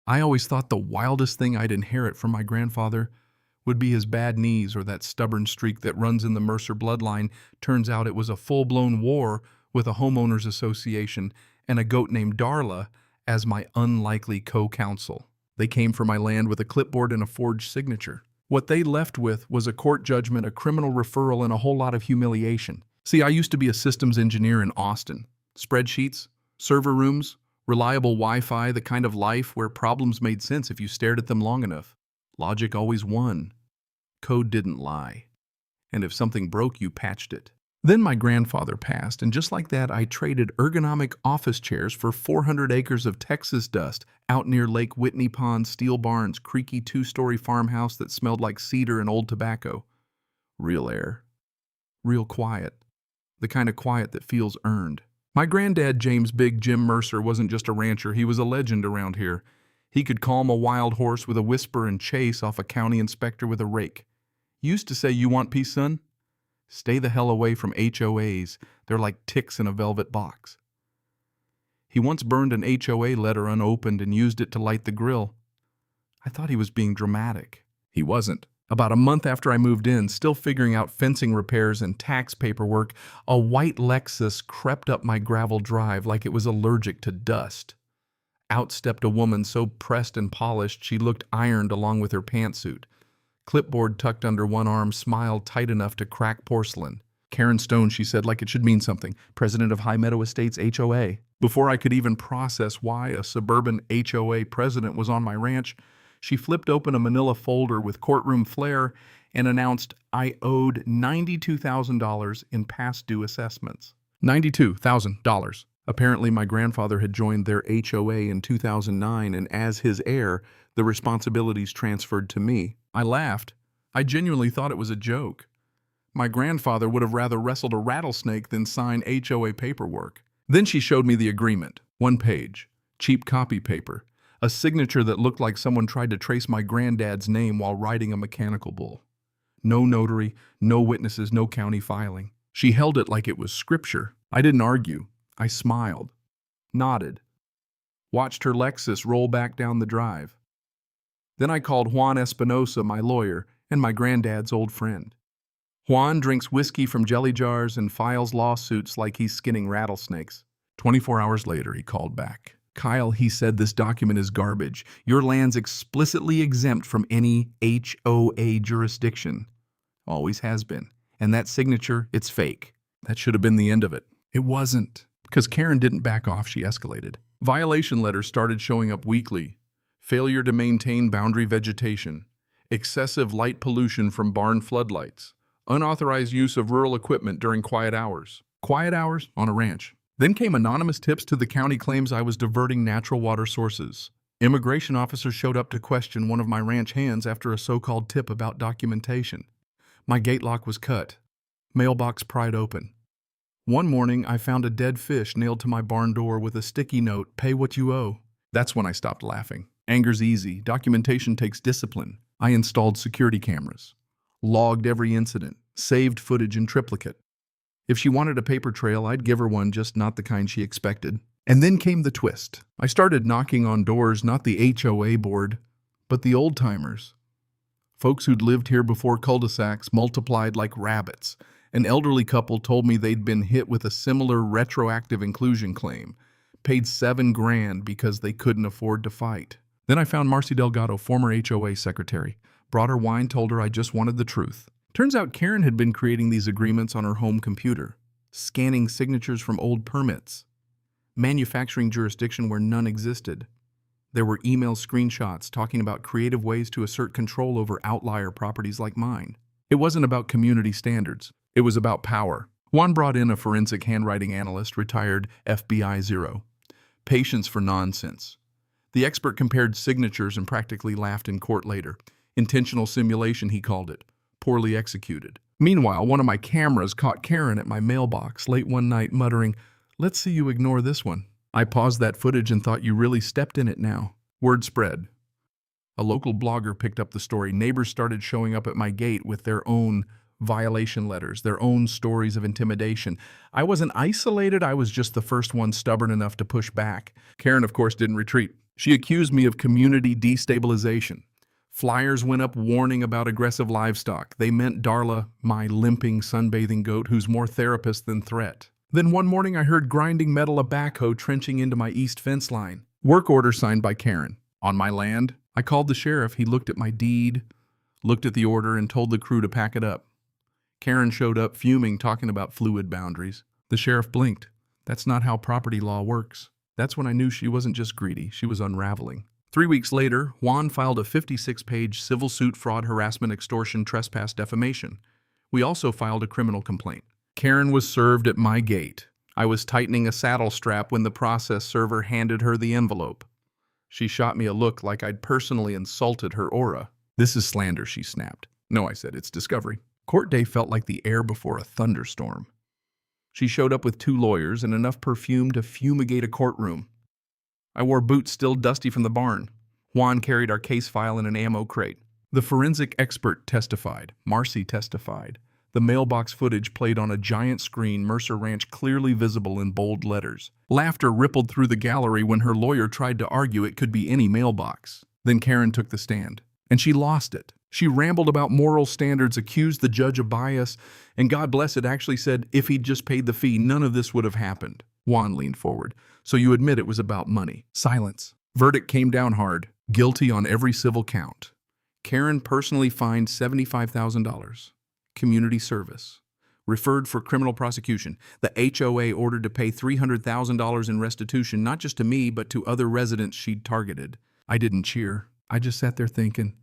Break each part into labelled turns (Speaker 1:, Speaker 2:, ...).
Speaker 1: I always thought the wildest thing I'd inherit from my grandfather would be his bad knees or that stubborn streak that runs in the Mercer bloodline. Turns out it was a full-blown war with a homeowners association and a goat named Darla as my unlikely co-counsel. They came for my land with a clipboard and a forged signature. What they left with was a court judgment, a criminal referral, and a whole lot of humiliation. See, I used to be a systems engineer in Austin. Spreadsheets, server rooms, reliable Wi-Fi, the kind of life where problems made sense if you stared at them long enough. Logic always won. Code didn't lie. And if something broke, you patched it. Then my grandfather passed, and just like that, I traded ergonomic office chairs for 400 acres of Texas dust out near Lake Whitney Pond, steel barns, creaky two-story farmhouse that smelled like cedar and old tobacco. Real air. Real quiet. The kind of quiet that feels earned. My granddad, James Big Jim Mercer, wasn't just a rancher, he was a legend around here. He could calm a wild horse with a whisper and chase off a county inspector with a rake. Used to say, "You want peace, son? Stay the hell away from HOAs. They're like ticks in a velvet box." He once burned an HOA letter unopened and used it to light the grill. I thought he was being dramatic. He wasn't. About a month after I moved in, still figuring out fencing repairs and tax paperwork, a white Lexus crept up my gravel drive like it was allergic to dust. Out stepped a woman so pressed and polished she looked ironed along with her pantsuit. Clipboard tucked under one arm, smiled tight enough to crack porcelain. "Karen Stone," she said like it should mean something, "president of High Meadow Estates HOA." Before I could even process why a suburban HOA president was on my ranch, she flipped open a manila folder with courtroom flair and announced I owed $92,000 in past due assessments. $92,000. Apparently my grandfather had joined their HOA in 2009, and as his heir, the responsibilities transferred to me. I laughed. I genuinely thought it was a joke. My grandfather would have rather wrestled a rattlesnake than sign HOA paperwork. Then she showed me the agreement. One page. Cheap copy paper. A signature that looked like someone tried to trace my granddad's name while riding a mechanical bull. No notary, no witnesses, no county filing. She held it like it was scripture. I didn't argue. I smiled. Nodded. Watched her Lexus roll back down the drive. Then I called Juan Espinosa, my lawyer, and my granddad's old friend. Juan drinks whiskey from jelly jars and files lawsuits like he's skinning rattlesnakes. 24 hours later, he called back. "Kyle," he said, "this document is garbage. Your land's explicitly exempt from any HOA jurisdiction. Always has been. And that signature, it's fake." That should have been the end of it. It wasn't. Because Karen didn't back off, she escalated. Violation letters started showing up weekly. Failure to maintain boundary vegetation. Excessive light pollution from barn floodlights. Unauthorized use of rural equipment during quiet hours. Quiet hours on a ranch. Then came anonymous tips to the county claims I was diverting natural water sources. Immigration officers showed up to question one of my ranch hands after a so-called tip about documentation. My gate lock was cut. Mailbox pried open. One morning, I found a dead fish nailed to my barn door with a sticky note, "Pay what you owe." That's when I stopped laughing. Anger's easy. Documentation takes discipline. I installed security cameras. Logged every incident. Saved footage in triplicate. If she wanted a paper trail, I'd give her one, just not the kind she expected. And then came the twist. I started knocking on doors, not the HOA board, but the old-timers. Folks who'd lived here before cul-de-sacs multiplied like rabbits. An elderly couple told me they'd been hit with a similar retroactive inclusion claim. Paid $7,000 because they couldn't afford to fight. Then I found Marcy Delgado, former HOA secretary. Brought her wine, told her I just wanted the truth. Turns out Karen had been creating these agreements on her home computer, scanning signatures from old permits, manufacturing jurisdiction where none existed. There were email screenshots talking about creative ways to assert control over outlier properties like mine. It wasn't about community standards. It was about power. Juan brought in a forensic handwriting analyst, retired FBI 0. Patience for nonsense. The expert compared signatures and practically laughed in court later. Intentional simulation, he called it. Poorly executed. Meanwhile, one of my cameras caught Karen at my mailbox late one night muttering, "Let's see you ignore this one." I paused that footage and thought, you really stepped in it now. Word spread. A local blogger picked up the story. Neighbors started showing up at my gate with their own violation letters, their own stories of intimidation. I wasn't isolated, I was just the first one stubborn enough to push back. Karen, of course, didn't retreat. She accused me of community destabilization. Flyers went up warning about aggressive livestock. They meant Darla, my limping sunbathing goat who's more therapist than threat. Then one morning I heard grinding metal, a backhoe trenching into my east fence line. Work order signed by Karen. On my land. I called the sheriff. He looked at my deed, looked at the order, and told the crew to pack it up. Karen showed up fuming, talking about fluid boundaries. The sheriff blinked. That's not how property law works. That's when I knew she wasn't just greedy, she was unraveling. 3 weeks later, Juan filed a 56-page civil suit, fraud, harassment, extortion, trespass, defamation. We also filed a criminal complaint. Karen was served at my gate. I was tightening a saddle strap when the process server handed her the envelope. She shot me a look like I'd personally insulted her aura. This is slander, she snapped. No, I said, it's discovery. Court day felt like the air before a thunderstorm. She showed up with 2 lawyers and enough perfume to fumigate a courtroom. I wore boots still dusty from the barn. Juan carried our case file in an ammo crate. The forensic expert testified. Marcy testified. The mailbox footage played on a giant screen, Mercer Ranch clearly visible in bold letters. Laughter rippled through the gallery when her lawyer tried to argue it could be any mailbox. Then Karen took the stand, and she lost it. She rambled about moral standards, accused the judge of bias, and God bless it, actually said if he'd just paid the fee, none of this would have happened. Juan leaned forward. So you admit it was about money. Silence. Verdict came down hard. Guilty on every civil count. Karen personally fined $75,000. Community service. Referred for criminal prosecution. The HOA ordered to pay $300,000 in restitution, not just to me, but to other residents she'd targeted. I didn't cheer. I just sat there thinking,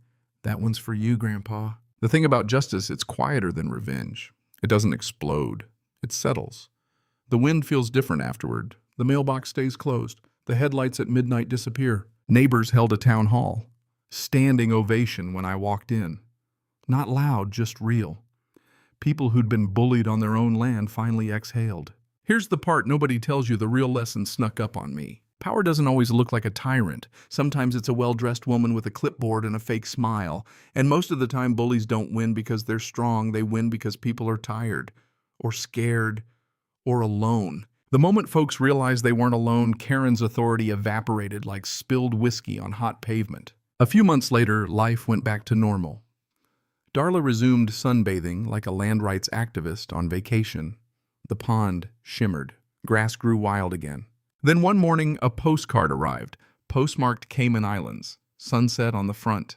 Speaker 1: that one's for you, Grandpa. The thing about justice, it's quieter than revenge. It doesn't explode. It settles. The wind feels different afterward. The mailbox stays closed. The headlights at midnight disappear. Neighbors held a town hall. Standing ovation when I walked in. Not loud, just real. People who'd been bullied on their own land finally exhaled. Here's the part nobody tells you: the real lesson snuck up on me. Power doesn't always look like a tyrant. Sometimes it's a well-dressed woman with a clipboard and a fake smile. And most of the time, bullies don't win because they're strong. They win because people are tired, or scared, or alone. The moment folks realized they weren't alone, Karen's authority evaporated like spilled whiskey on hot pavement. A few months later, life went back to normal. Darla resumed sunbathing like a land rights activist on vacation. The pond shimmered. Grass grew wild again. Then one morning, a postcard arrived, postmarked Cayman Islands. Sunset on the front.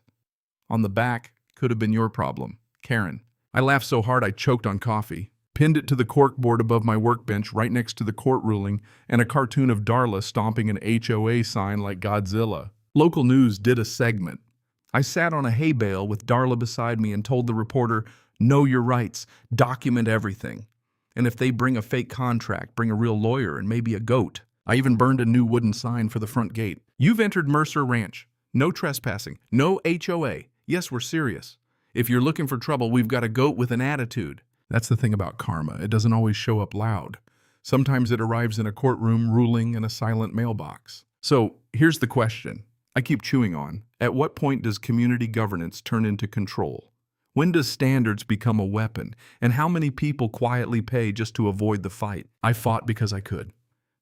Speaker 1: On the back, could have been your problem. Karen. I laughed so hard I choked on coffee. Pinned it to the corkboard above my workbench right next to the court ruling and a cartoon of Darla stomping an HOA sign like Godzilla. Local news did a segment. I sat on a hay bale with Darla beside me and told the reporter, know your rights, document everything. And if they bring a fake contract, bring a real lawyer and maybe a goat. I even burned a new wooden sign for the front gate. You've entered Mercer Ranch. No trespassing. No HOA. Yes, we're serious. If you're looking for trouble, we've got a goat with an attitude. That's the thing about karma. It doesn't always show up loud. Sometimes it arrives in a courtroom, ruling in a silent mailbox. So here's the question I keep chewing on. At what point does community governance turn into control? When does standards become a weapon? And how many people quietly pay just to avoid the fight? I fought because I could.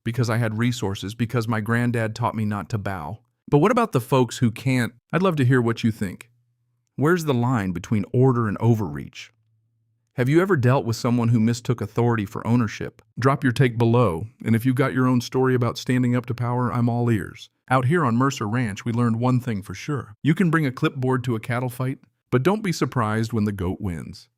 Speaker 1: Because I had resources. Because my granddad taught me not to bow. But what about the folks who can't? I'd love to hear what you think. Where's the line between order and overreach? Have you ever dealt with someone who mistook authority for ownership? Drop your take below, and if you've got your own story about standing up to power, I'm all ears. Out here on Mercer Ranch, we learned one thing for sure. You can bring a clipboard to a cattle fight, but don't be surprised when the goat wins.